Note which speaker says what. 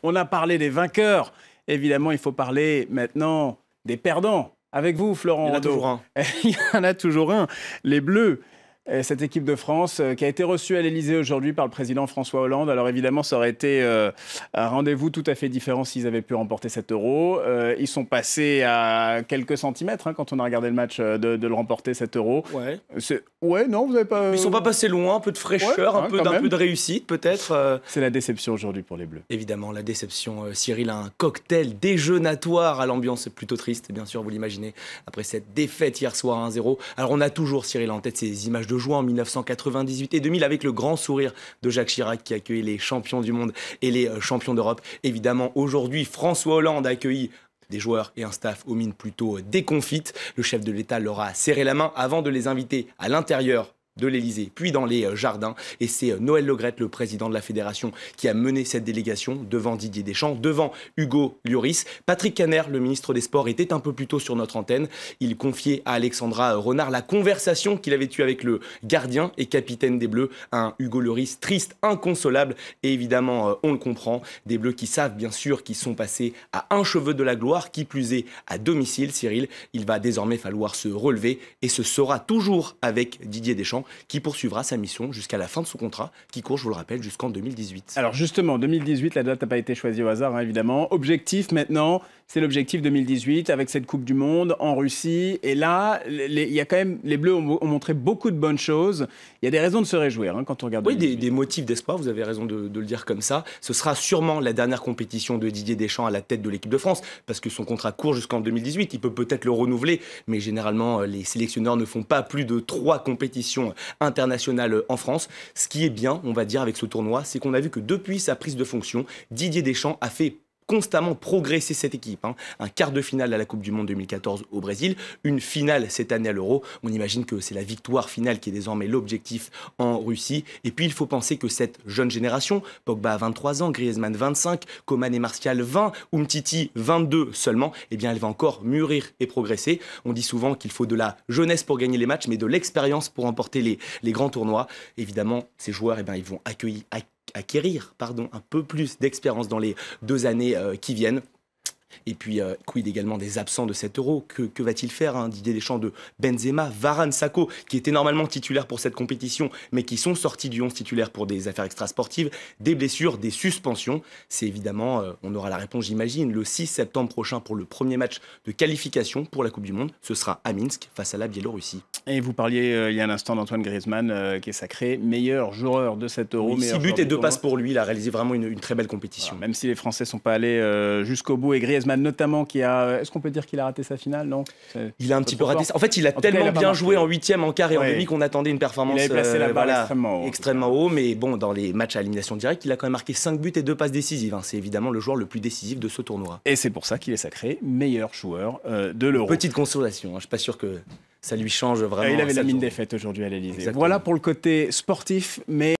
Speaker 1: On a parlé des vainqueurs. Évidemment, il faut parler maintenant des perdants. Avec vous, Florent.
Speaker 2: Il y en a toujours un.
Speaker 1: Il y en a toujours un. Les Bleus. Cette équipe de France qui a été reçue à l'Elysée aujourd'hui par le président François Hollande. Alors évidemment, ça aurait été un rendez-vous tout à fait différent s'ils avaient pu remporter cet euro. Ils sont passés à quelques centimètres quand on a regardé le match de le remporter, cet euro.
Speaker 2: Ouais.
Speaker 1: Ouais, non, vous n'avez pas...
Speaker 2: Ils ne sont pas passés loin, un peu de fraîcheur,
Speaker 1: ouais,
Speaker 2: un peu de réussite peut-être.
Speaker 1: C'est la déception aujourd'hui pour les Bleus.
Speaker 2: Évidemment, la déception. Cyril a un cocktail déjeunatoire à l'ambiance plutôt triste, bien sûr, vous l'imaginez, après cette défaite hier soir 1-0. Alors on a toujours, Cyril, en tête ces images de joie en 1998 et 2000 avec le grand sourire de Jacques Chirac qui accueillait les champions du monde et les champions d'Europe. Évidemment, aujourd'hui, François Hollande a accueilli des joueurs et un staff aux mines plutôt déconfites. Le chef de l'État leur a serré la main avant de les inviter à l'intérieur de l'Elysée, puis dans les jardins. Et c'est Noël Le Graët, le président de la fédération, qui a mené cette délégation devant Didier Deschamps, devant Hugo Lloris. Patrick Caner, le ministre des Sports, était un peu plus tôt sur notre antenne. Il confiait à Alexandra Renard la conversation qu'il avait eue avec le gardien et capitaine des Bleus, un Hugo Lloris triste, inconsolable. Et évidemment, on le comprend, des Bleus qui savent bien sûr qu'ils sont passés à un cheveu de la gloire, qui plus est à domicile, Cyril. Il va désormais falloir se relever et ce sera toujours avec Didier Deschamps qui poursuivra sa mission jusqu'à la fin de son contrat, qui court, je vous le rappelle, jusqu'en 2018.
Speaker 1: Alors justement, 2018, la date n'a pas été choisie au hasard, évidemment. Objectif maintenant, c'est l'objectif 2018 avec cette Coupe du Monde en Russie. Et là, il y a quand même, les Bleus ont montré beaucoup de bonnes choses. Il y a des raisons de se réjouir quand on regarde.
Speaker 2: Oui, des motifs d'espoir, vous avez raison de le dire comme ça. Ce sera sûrement la dernière compétition de Didier Deschamps à la tête de l'équipe de France, parce que son contrat court jusqu'en 2018. Il peut peut-être le renouveler, mais généralement, les sélectionneurs ne font pas plus de 3 compétitions internationales en France. Ce qui est bien, on va dire, avec ce tournoi, c'est qu'on a vu que depuis sa prise de fonction, Didier Deschamps a fait constamment progresser cette équipe. Un quart de finale à la Coupe du Monde 2014 au Brésil, une finale cette année à l'Euro. On imagine que c'est la victoire finale qui est désormais l'objectif en Russie. Et puis il faut penser que cette jeune génération, Pogba à 23 ans, Griezmann 25, Coman et Martial 20, Umtiti 22 seulement, eh bien elle va encore mûrir et progresser. On dit souvent qu'il faut de la jeunesse pour gagner les matchs, mais de l'expérience pour remporter les grands tournois. Évidemment, ces joueurs, ils vont acquérir un peu plus d'expérience dans les 2 années qui viennent. Et puis, quid également des absents de cet euro. Que va-t-il faire, Didier Deschamps, de Benzema, Varane, Sakho, qui étaient normalement titulaires pour cette compétition, mais qui sont sortis du 11 titulaire pour des affaires extrasportives, des blessures, des suspensions. C'est évidemment, on aura la réponse, j'imagine, le 6 septembre prochain pour le premier match de qualification pour la Coupe du Monde. Ce sera à Minsk, face à la Biélorussie.
Speaker 1: Et vous parliez il y a un instant d'Antoine Griezmann, qui est sacré meilleur joueur de cet euro.
Speaker 2: Oui, 6 buts et 2 passes pour lui. Il a réalisé vraiment une très belle compétition.
Speaker 1: Alors, même si les Français ne sont pas allés jusqu'au bout, et Griezmann notamment, qui a... Est-ce qu'on peut dire qu'il a raté sa finale? Non.
Speaker 2: Il a un petit peu raté ça. En fait, il a tellement bien joué en 8e, en quart et en demi qu'on attendait une performance
Speaker 1: il avait placé la barre
Speaker 2: extrêmement haut. Mais bon, dans les matchs à élimination directe, il a quand même marqué 5 buts et 2 passes décisives. C'est évidemment le joueur le plus décisif de ce tournoi.
Speaker 1: Et c'est pour ça qu'il est sacré meilleur joueur de l'euro.
Speaker 2: Petite consolation, je ne suis pas sûr que ça lui change vraiment.
Speaker 1: Il avait la mine défaite aujourd'hui à l'Elysée. Voilà pour le côté sportif, mais